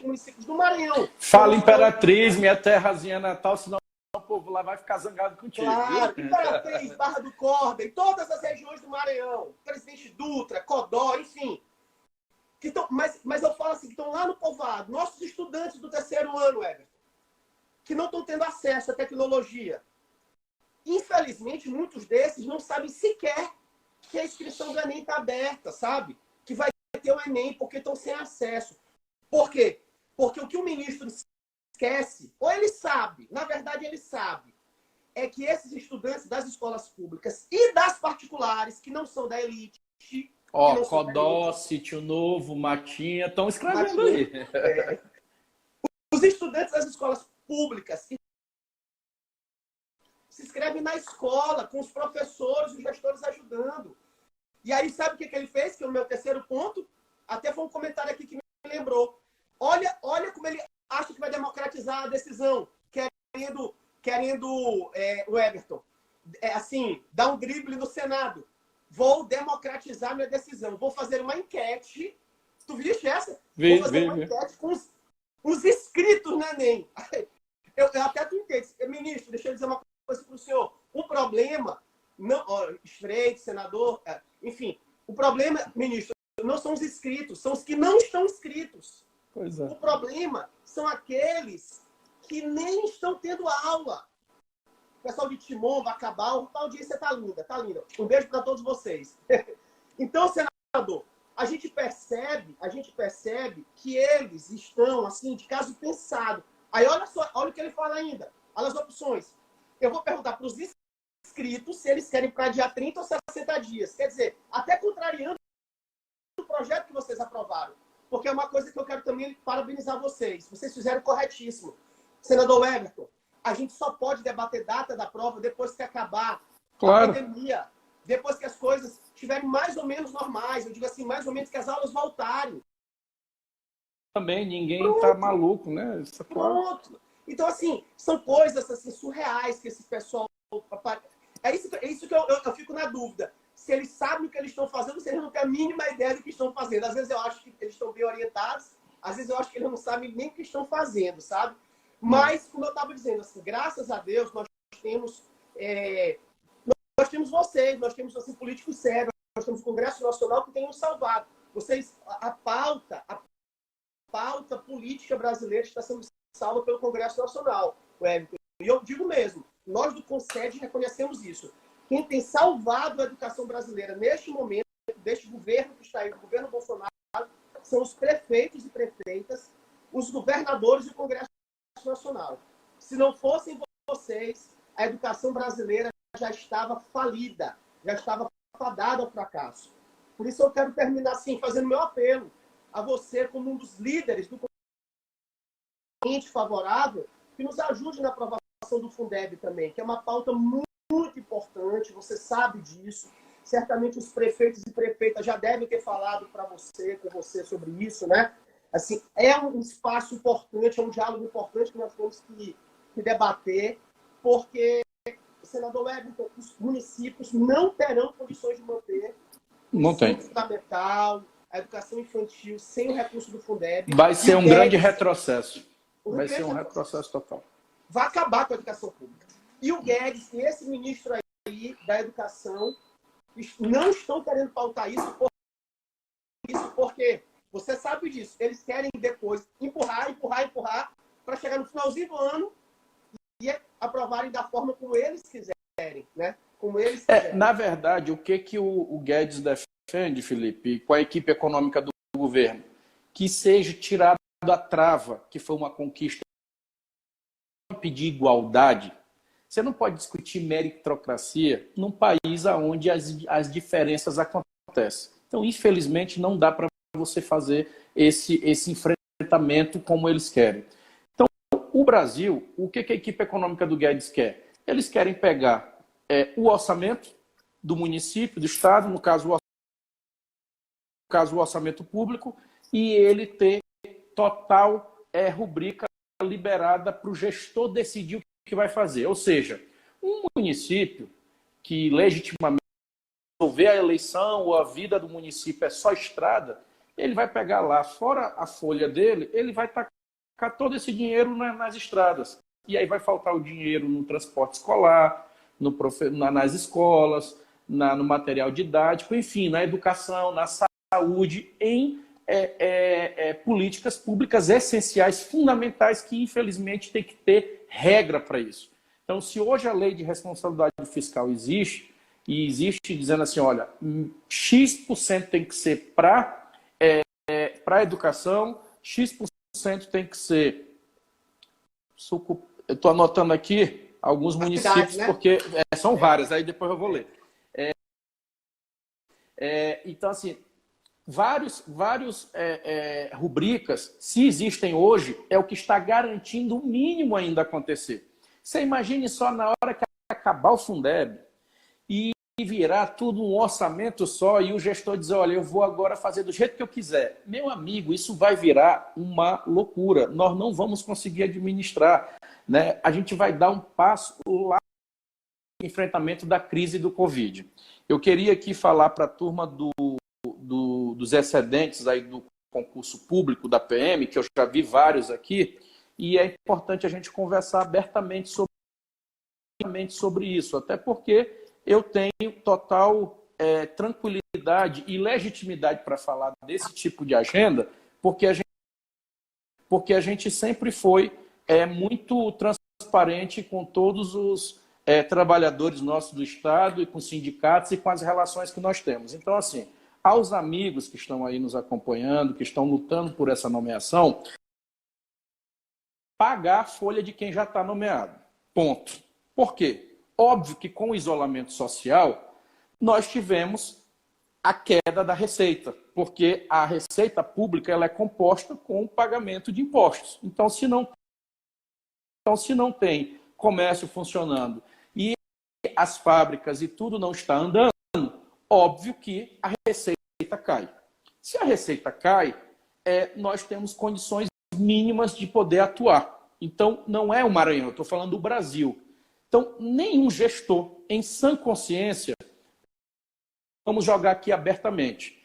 municípios do Maranhão. Fala, Imperatriz, minha terrazinha natal, senão o povo lá vai ficar zangado contigo. Claro, Imperatriz, Barra do Corda, em todas as regiões do Maranhão, Presidente Dutra, Codó, enfim. Que tão, mas eu falo assim, que estão lá no povoado, nossos estudantes do terceiro ano, Everton, que não estão tendo acesso à tecnologia. Infelizmente, muitos desses não sabem sequer que a inscrição do Enem está aberta, sabe? Que vai ter o Enem, porque estão sem acesso. Por quê? Porque o que o ministro esquece, ou ele sabe, na verdade ele sabe, é que esses estudantes das escolas públicas e das particulares, que não são da elite... Ó, Codó, Sítio Novo, Matinha, estão escrevendo aí. Os estudantes das escolas públicas se inscrevem na escola, com os professores, os gestores ajudando. E aí, sabe o que ele fez? Que é o meu terceiro ponto. Até foi um comentário aqui que me lembrou. Olha como ele acha que vai democratizar a decisão, querendo o Everton. Assim, dar um drible no Senado. Vou democratizar minha decisão. Vou fazer uma enquete. Tu viste essa? Vou fazer uma enquete com os inscritos no Enem. Eu até tuitei. Ministro, deixa eu dizer uma coisa para o senhor. O problema, não, Estreito, senador, enfim, o problema, ministro, não são os inscritos, são os que não estão inscritos. Pois é. O problema são aqueles que nem estão tendo aula. O pessoal de Timon, Bacabal, a audiência tá linda, tá linda. Um beijo para todos vocês. Então, senador, a gente percebe que eles estão, assim, de caso pensado. Aí, olha só, olha o que ele fala ainda. Olha as opções. Eu vou perguntar para os inscritos se eles querem para dia 30 ou 60 dias. Quer dizer, até contrariando o projeto que vocês aprovaram. Porque é uma coisa que eu quero também parabenizar vocês. Vocês fizeram corretíssimo. Senador Everton, a gente só pode debater data da prova depois que acabar a pandemia. Depois que as coisas estiverem mais ou menos normais. Eu digo assim, mais ou menos que as aulas voltarem. Também ninguém está maluco, né? Isso é claro. Pronto. Então, assim, são coisas assim, surreais que esse pessoal... É isso que eu fico na dúvida. Se eles sabem o que eles estão fazendo, se eles não têm a mínima ideia do que estão fazendo. Às vezes eu acho que eles estão bem orientados, às vezes eu acho que eles não sabem nem o que estão fazendo, sabe? Mas, como eu estava dizendo, assim, graças a Deus, nós temos vocês, nós temos assim, políticos sérios, nós temos o Congresso Nacional que tem nos salvado. Vocês, a pauta política brasileira está sendo salva pelo Congresso Nacional. E eu digo mesmo, nós do Concede reconhecemos isso. Quem tem salvado a educação brasileira neste momento, deste governo que está aí, o governo Bolsonaro, são os prefeitos e prefeitas, os governadores e o Congresso Nacional. Se não fossem vocês, a educação brasileira já estava falida, já estava fadada ao fracasso. Por isso eu quero terminar assim, fazendo meu apelo a você, como um dos líderes do ambiente favorável, que nos ajude na aprovação do Fundeb também, que é uma pauta muito importante, você sabe disso. Certamente os prefeitos e prefeitas já devem ter falado com você sobre isso, né? Assim, é um espaço importante, é um diálogo importante que nós temos que debater, porque, senador Everton, os municípios não terão condições de manter o ensino fundamental, a educação infantil sem o recurso do Fundeb. Vai ser um grande retrocesso. Vai ser um retrocesso total. Vai acabar com a educação pública. E o Guedes e esse ministro aí da educação não estão querendo pautar isso porque você sabe disso. Eles querem depois empurrar para chegar no finalzinho do ano e aprovarem da forma como eles quiserem, né? Como eles quiserem. Na verdade, o que o Guedes defende, Felipe, com a equipe econômica do governo? Que seja tirado a trava, que foi uma conquista, pedir igualdade. Você não pode discutir meritocracia num país onde as diferenças acontecem. Então, infelizmente, não dá para você fazer esse enfrentamento como eles querem. Então, o o Brasil, o que a equipe econômica do Guedes quer? Eles querem pegar o orçamento do município, do estado, no caso o orçamento público, e ele ter total rubrica liberada para o gestor decidir o que vai fazer. Ou seja, um município que legitimamente resolver a eleição ou a vida do município é só estrada, ele vai pegar lá, fora a folha dele, ele vai tacar todo esse dinheiro nas estradas. E aí vai faltar o dinheiro no transporte escolar, nas escolas, no material didático, enfim, na educação, na saúde, em políticas públicas essenciais, fundamentais, que infelizmente tem que ter regra para isso. Então, se hoje a lei de responsabilidade fiscal existe, e existe dizendo assim, olha, X% tem que ser para a educação, X% tem que ser... Eu estou anotando aqui alguns municípios, né? Porque são várias, aí depois eu vou ler. Então, assim, vários rubricas, se existem hoje, é o que está garantindo o mínimo ainda acontecer. Você imagine só na hora que acabar o Fundeb e virar tudo um orçamento só e o gestor dizer, olha, eu vou agora fazer do jeito que eu quiser. Meu amigo, isso vai virar uma loucura. Nós não vamos conseguir administrar, né? A gente vai dar um passo lá no enfrentamento da crise do Covid. Eu queria aqui falar para a turma dos excedentes aí do concurso público da PM, que eu já vi vários aqui, e é importante a gente conversar abertamente sobre isso, até porque eu tenho total tranquilidade e legitimidade para falar desse tipo de agenda, porque a gente sempre foi muito transparente com todos os trabalhadores nossos do Estado e com os sindicatos e com as relações que nós temos. Então, assim, aos amigos que estão aí nos acompanhando, que estão lutando por essa nomeação, pagar a folha de quem já está nomeado. Ponto. Por quê? Óbvio que com o isolamento social, nós tivemos a queda da receita, porque a receita pública ela é composta com o pagamento de impostos. Então, se não tem comércio funcionando e as fábricas e tudo não está andando, óbvio que a receita cai. Se a receita cai, nós temos condições mínimas de poder atuar. Então, não é o Maranhão, eu estou falando do Brasil. Então, nenhum gestor, em sã consciência, vamos jogar aqui abertamente,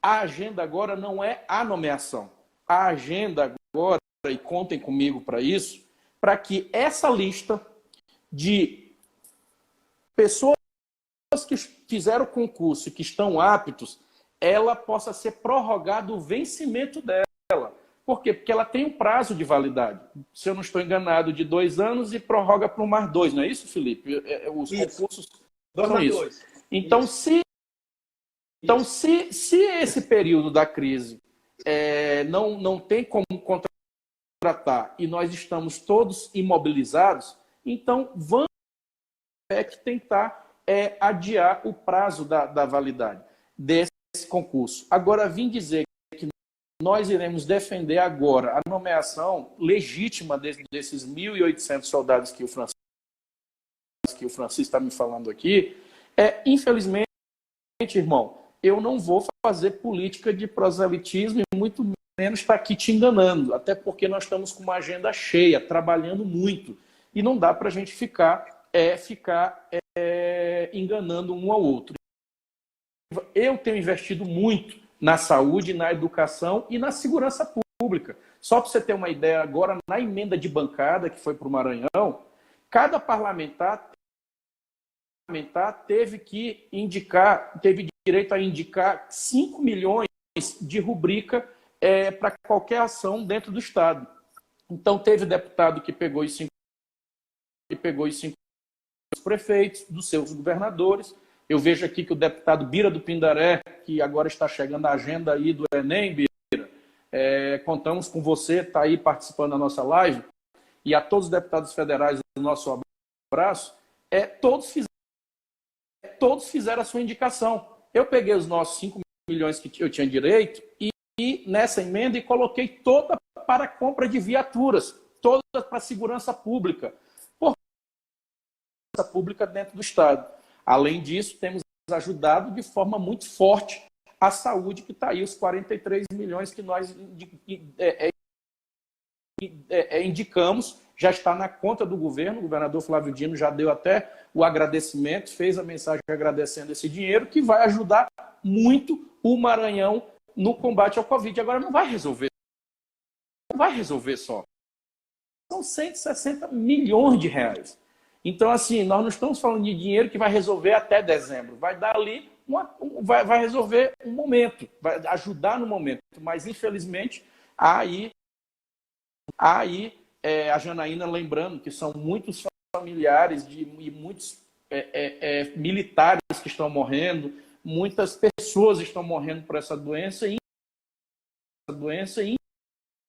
a agenda agora não é a nomeação. A agenda agora, e contem comigo para isso, para que essa lista de pessoas que fizeram o concurso e que estão aptos, ela possa ser prorrogado o vencimento dela. Por quê? Porque ela tem um prazo de validade. Se eu não estou enganado, de 2 anos e prorroga por mais 2, não é isso, Felipe? Os concursos são isso. Então, se esse período da crise não tem como contratar e nós estamos todos imobilizados, então vamos tentar adiar o prazo da validade desse concurso. Agora, vim dizer que nós iremos defender agora a nomeação legítima desses 1.800 soldados que o Francisco está me falando aqui, infelizmente, irmão, eu não vou fazer política de proselitismo e muito menos estar aqui te enganando, até porque nós estamos com uma agenda cheia, trabalhando muito, e não dá para a gente ficar enganando um ao outro. Eu tenho investido muito na saúde, na educação e na segurança pública. Só para você ter uma ideia, agora na emenda de bancada que foi para o Maranhão, cada parlamentar teve direito a indicar 5 milhões de rubrica para qualquer ação dentro do Estado. Então, teve deputado que pegou os 5 prefeitos, dos seus governadores. Eu vejo aqui que o deputado Bira do Pindaré, que agora está chegando a agenda aí do Enem, Bira, contamos com você, está aí participando da nossa live, e a todos os deputados federais do nosso abraço, todos fizeram a sua indicação. Eu peguei os nossos 5 milhões que eu tinha direito e nessa emenda e coloquei toda para a compra de viaturas. todas para a segurança pública. Por segurança pública dentro do Estado. Além disso, temos ajudado de forma muito forte a saúde, que está aí os 43 milhões que nós indicamos, já está na conta do governo. O governador Flávio Dino já deu até o agradecimento, fez a mensagem agradecendo esse dinheiro, que vai ajudar muito o Maranhão no combate ao Covid. Agora, não vai resolver só. São 160 milhões de reais. Então, assim, nós não estamos falando de dinheiro que vai resolver até dezembro. Vai dar ali, vai resolver um momento, vai ajudar no momento. Mas, infelizmente, aí a Janaína lembrando que são muitos familiares e muitos militares que estão morrendo, muitas pessoas estão morrendo por essa doença, e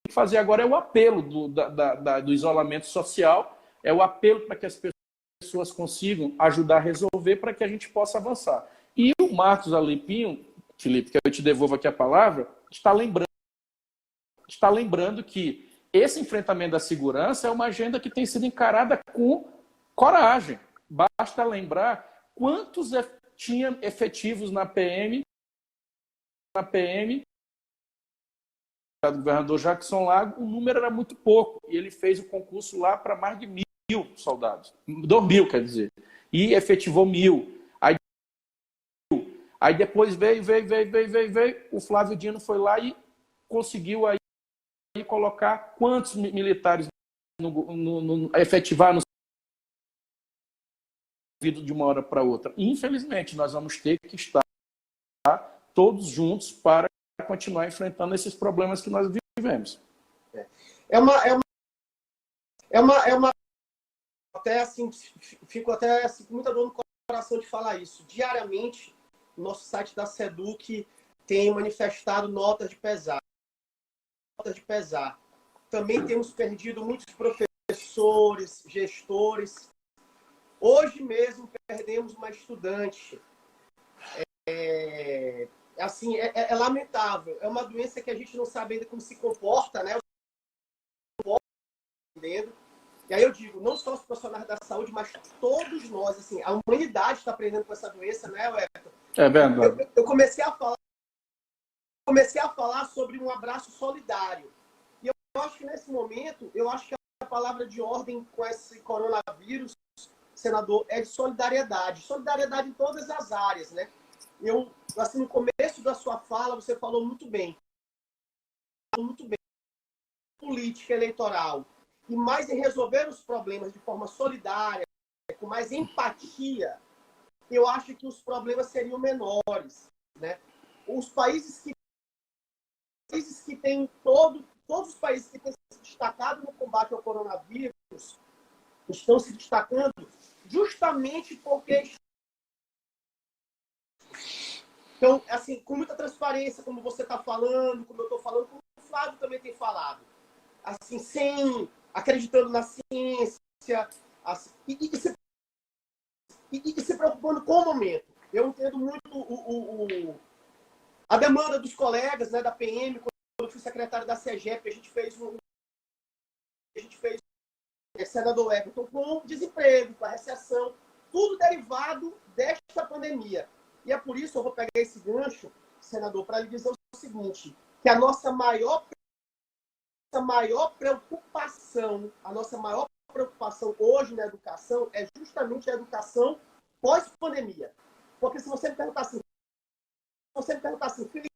fazer agora é o apelo do isolamento social, é o apelo para que as pessoas consigam ajudar a resolver, para que a gente possa avançar. E o Marcos Alipinho, Felipe, que eu te devolvo aqui a palavra, está lembrando que esse enfrentamento da segurança é uma agenda que tem sido encarada com coragem. Basta lembrar quantos tinha efetivos na PM, do governador Jackson Lago, o número era muito pouco. E ele fez o concurso lá para mais de 1.000 soldados. 2.000, quer dizer. E efetivou 1.000. Aí depois veio. O Flávio Dino foi lá e conseguiu aí colocar quantos militares efetivar no vida de uma hora para outra. Infelizmente, nós vamos ter que estar todos juntos para continuar enfrentando esses problemas que nós vivemos. Até assim, fico até assim, com muita dor no coração de falar isso. Diariamente, o nosso site da SEDUC tem manifestado notas de pesar. Também temos perdido muitos professores, gestores. Hoje mesmo perdemos uma estudante. É lamentável. É uma doença que a gente não sabe ainda como se comporta, né? E aí eu digo, não só os profissionais da saúde, mas todos nós, assim, a humanidade está aprendendo com essa doença, né, Everton? É verdade. Eu comecei a falar sobre um abraço solidário. E eu acho que nesse momento, a palavra de ordem com esse coronavírus, senador, é de solidariedade. Solidariedade em todas as áreas, né? Assim, no começo da sua fala, você falou muito bem. Política eleitoral. E mais em resolver os problemas de forma solidária, com mais empatia, eu acho que os problemas seriam menores, né? Os países que têm todos os países que têm se destacado no combate ao coronavírus estão se destacando justamente porque, então, assim, com muita transparência, como você está falando, como eu estou falando, como o Flávio também tem falado, assim, sem acreditando na ciência, assim, e se preocupando com o momento. Eu entendo muito a demanda dos colegas, né, da PM. Quando eu fui secretário da CEGEP, a gente fez senador Everton, com desemprego, com a recessão, tudo derivado desta pandemia. E é por isso que eu vou pegar esse gancho, senador, para lhe dizer o seguinte, que a nossa maior preocupação hoje na educação é justamente a educação pós-pandemia. Porque se você me perguntar assim, Felipe,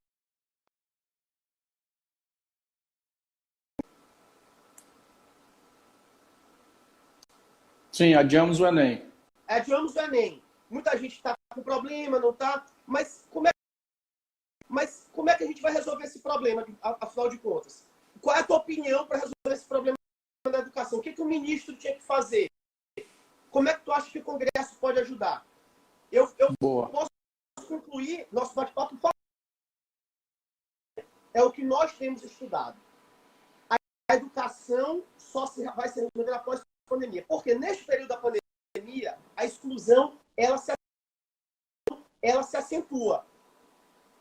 sim, adiamos o Enem. Adiamos o Enem. Muita gente está com problema, não está? Mas como é que a gente vai resolver esse problema, afinal de contas? Qual é a tua opinião para resolver esse problema da educação? O que o ministro tinha que fazer? Como é que tu acha que o Congresso pode ajudar? Eu posso concluir nosso bate-papo. É o que nós temos estudado. A educação só vai ser resolvida após a pandemia. Porque neste período da pandemia, a exclusão ela se acentua.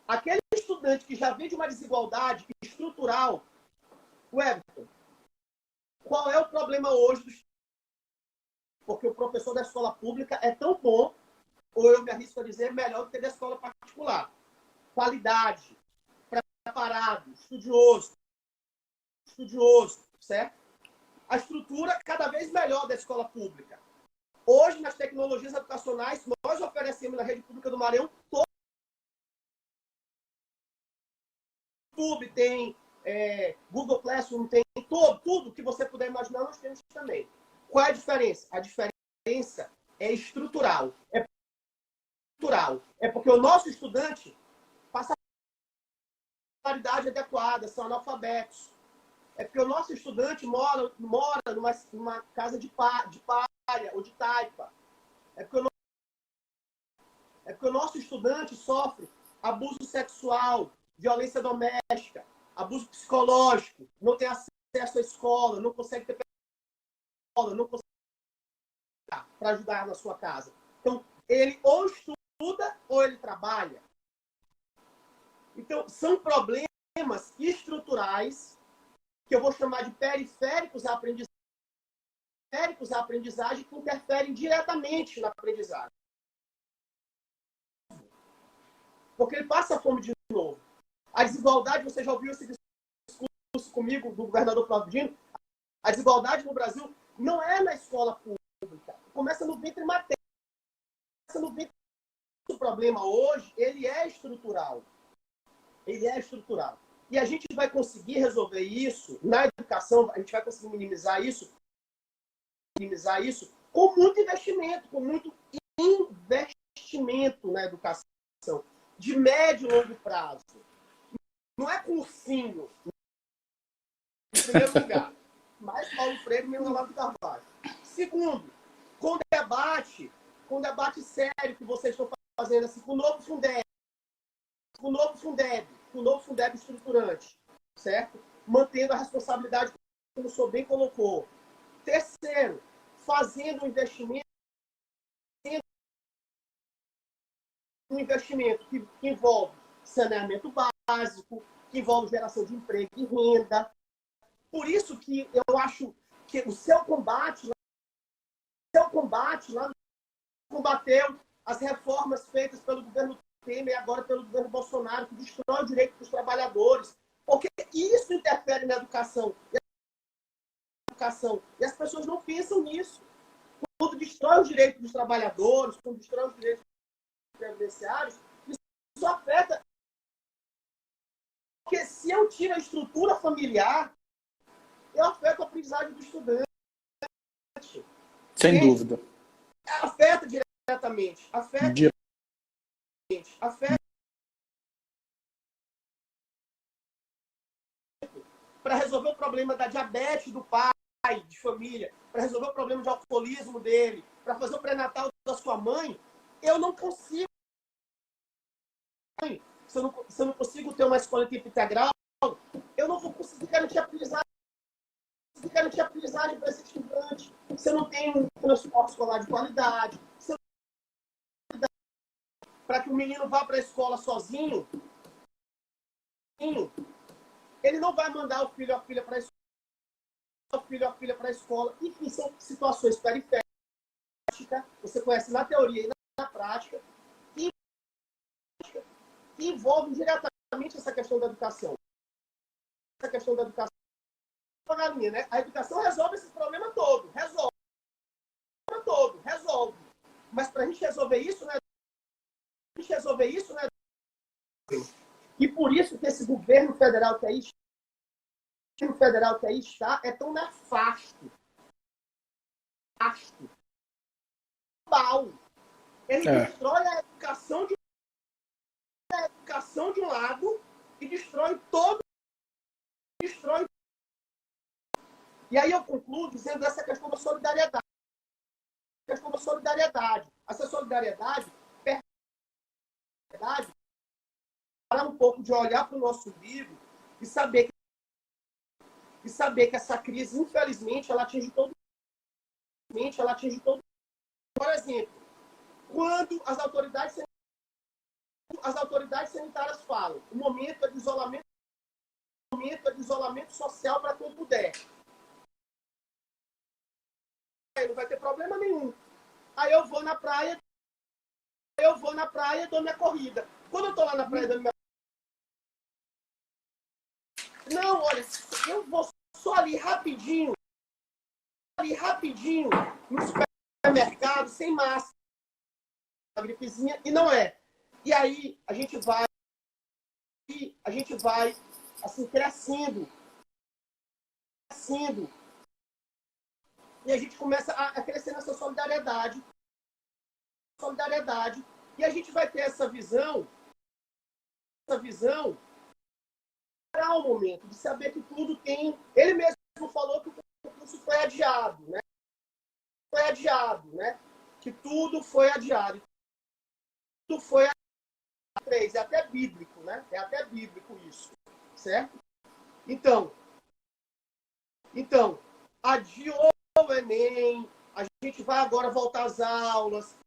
Aquele estudante que já vem de uma desigualdade estrutural, o Everton, Qual é o problema hoje? Porque o professor da escola pública é tão bom, ou eu me arrisco a dizer, melhor do que da escola particular. Qualidade, preparado, estudioso, certo? A estrutura cada vez melhor da escola pública. Hoje, nas tecnologias educacionais, nós oferecemos na rede pública do Maranhão todo. YouTube tem, Google Classroom tem, tudo que você puder imaginar, nós temos também. Qual é a diferença? A diferença é estrutural. É estrutural. É porque o nosso estudante passa a qualidade adequada, são analfabetos. É porque o nosso estudante mora numa casa de palha ou de taipa. É porque o nosso estudante sofre abuso sexual, violência doméstica, abuso psicológico, não tem acesso à escola, não consegue ter escola, não consegue para ajudar na sua casa. Então, ele ou estuda ou ele trabalha. Então, são problemas estruturais que eu vou chamar de periféricos à aprendizagem que interferem diretamente na aprendizagem. Porque ele passa fome de novo. A desigualdade, você já ouviu esse discurso comigo, do governador Flávio Dino? A desigualdade no Brasil não é na escola pública. Começa no ventre materno. O problema hoje, ele é estrutural. Ele é estrutural. E a gente vai conseguir resolver isso na educação, a gente vai conseguir minimizar isso com muito investimento na educação, de médio e longo prazo. Não é cursinho, em primeiro lugar. Mais Paulo Freire, menos Olavo de Carvalho. Segundo, com debate sério que vocês estão fazendo, assim, com o novo Fundeb estruturante, certo? Mantendo a responsabilidade, como o senhor bem colocou. Terceiro, fazendo um investimento que envolve saneamento básico, que envolve geração de emprego e renda. Por isso que eu acho que o seu combate lá combateu as reformas feitas pelo governo Temer e agora pelo governo Bolsonaro, que destrói o direito dos trabalhadores. Porque isso interfere na educação. E as pessoas não pensam nisso. Quando destrói os direitos dos trabalhadores, quando destrói os direitos dos previdenciários, isso afeta. Porque se eu tiro a estrutura familiar, eu afeto a aprendizagem do estudante. Sem dúvida. Afeta diretamente. Afeta para resolver o problema da diabetes do pai, de família, para resolver o problema de alcoolismo dele, para fazer o pré-natal da sua mãe, eu não consigo. Se eu não consigo ter uma escola em tempo integral, eu não vou conseguir garantir aprendizagem para esse estudante. Se eu não tenho um transporte escolar de qualidade, para que o menino vá para a escola sozinho, ele não vai mandar o filho ou a filha para a escola. Enfim, são situações periféricas, você conhece na teoria e na prática, que envolvem diretamente essa questão da educação. Né? A educação resolve esse problema todo. Resolve. Mas para a gente resolver isso, né? E por isso que esse governo federal que aí está é tão nefasto. Ele destrói a educação de um lado e destrói todo. E aí eu concluo dizendo essa questão da solidariedade. Essa solidariedade para um pouco de olhar para o nosso umbigo e saber que essa crise, infelizmente, ela atinge todo. Por exemplo, quando as autoridades sanitárias falam, o momento é de isolamento social para quem puder. não vai ter problema nenhum. Aí eu vou na praia e dou minha corrida. Quando eu tô lá na praia dando minha... Não, olha, eu vou só ali rapidinho, no supermercado, sem máscara, uma gripezinha, e não é. E aí a gente vai, assim, crescendo. E a gente começa a crescer nessa solidariedade. E a gente vai ter essa visão para o momento de saber que tudo tem... Ele mesmo falou que o curso foi adiado, né? Que tudo foi adiado. Tudo foi adiado. É até bíblico, né? É até bíblico isso, certo? Então, adiou o Enem, a gente vai agora voltar às aulas,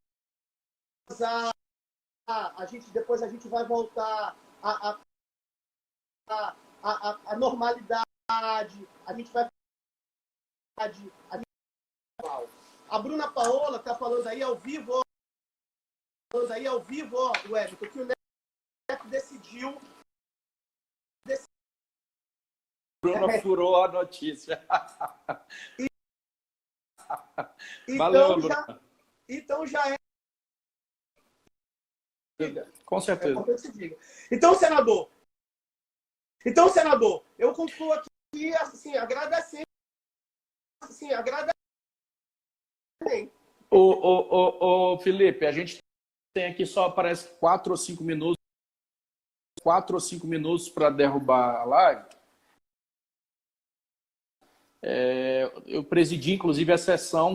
depois a gente vai voltar à normalidade, a gente vai... A Bruna Paola está falando aí ao vivo, ó, o Everton, que o Neto decidiu... Bruno furou a notícia. Valeu, então já é... Com certeza. Então, senador, eu concluo aqui, assim, agradecendo. Ô, Felipe, a gente tem aqui só, parece, 4 ou 5 minutos para derrubar a live. Eu presidi, inclusive, a sessão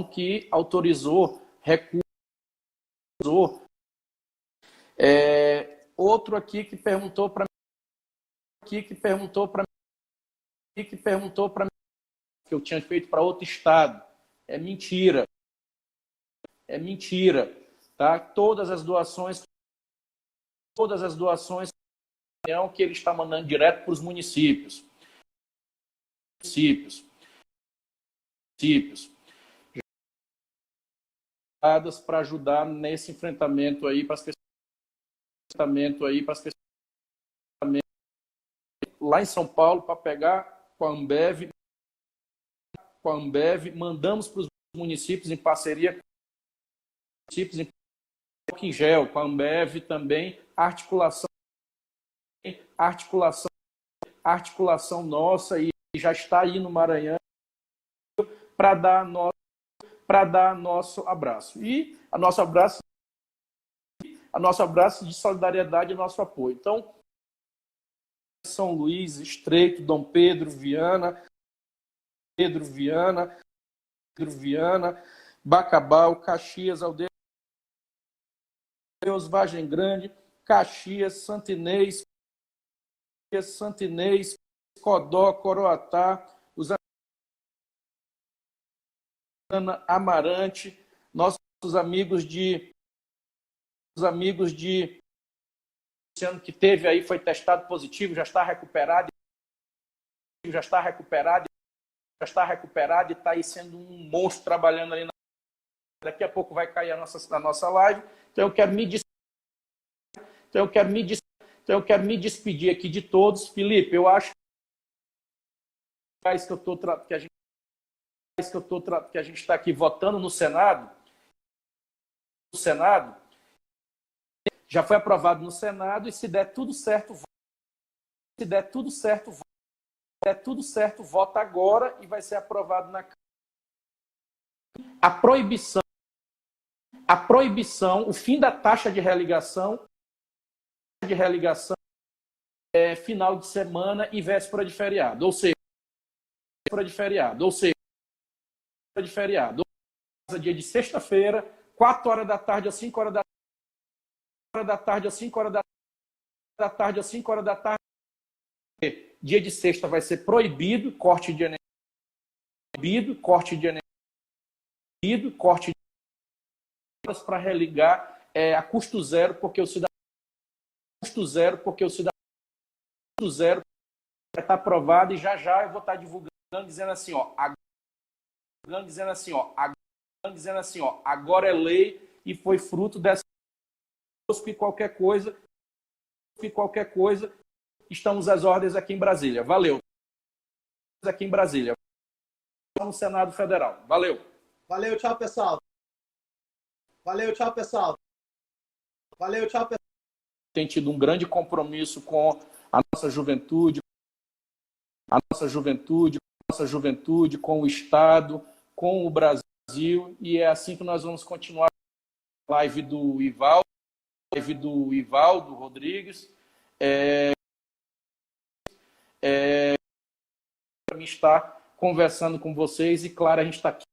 que autorizou recurso. Outro aqui que perguntou para mim que eu tinha feito para outro estado. É mentira, tá? Todas as doações que ele está mandando direto para os municípios. Para ajudar nesse enfrentamento aí para as pessoas. Lá em São Paulo, para pegar com a Ambev, mandamos para os municípios em parceria com os municípios em gel, com a Ambev também, articulação nossa, e já está aí no Maranhão para dar nosso abraço. E a nosso abraço de solidariedade e nosso apoio. Então, São Luís, Estreito, Dom Pedro, Viana, Bacabal, Caxias, Aldeia, Vargem Grande, Caxias, Santinês, Codó, Coroatá, Amarante, nossos amigos de que teve aí, foi testado positivo, já está recuperado e está aí sendo um monstro trabalhando ali. Daqui a pouco vai cair a nossa live. Então eu quero me despedir aqui de todos. Felipe, eu acho que a gente está aqui votando no Senado. Já foi aprovado no Senado e se der tudo certo, vota agora e vai ser aprovado na Câmara. A proibição, o fim da taxa de religação é final de semana e véspera de feriado, ou seja, dia de sexta-feira, 4 horas da tarde às 5 horas da tarde, dia de sexta vai ser proibido corte de energia, para religar a custo zero, porque o cidadão vai estar aprovado e já eu vou estar divulgando, dizendo assim, ó, dizendo assim, ó, agora é lei e foi fruto dessa e qualquer coisa, estamos às ordens aqui em Brasília. Valeu. Aqui em Brasília. No Senado Federal. Valeu. Valeu, tchau, pessoal. Valeu, tchau, pessoal. Valeu, tchau, pessoal. Tem tido um grande compromisso com a nossa juventude, com o Estado, com o Brasil, e é assim que nós vamos continuar a live do Ivaldo Rodrigues. Para mim estar conversando com vocês, e claro, a gente está aqui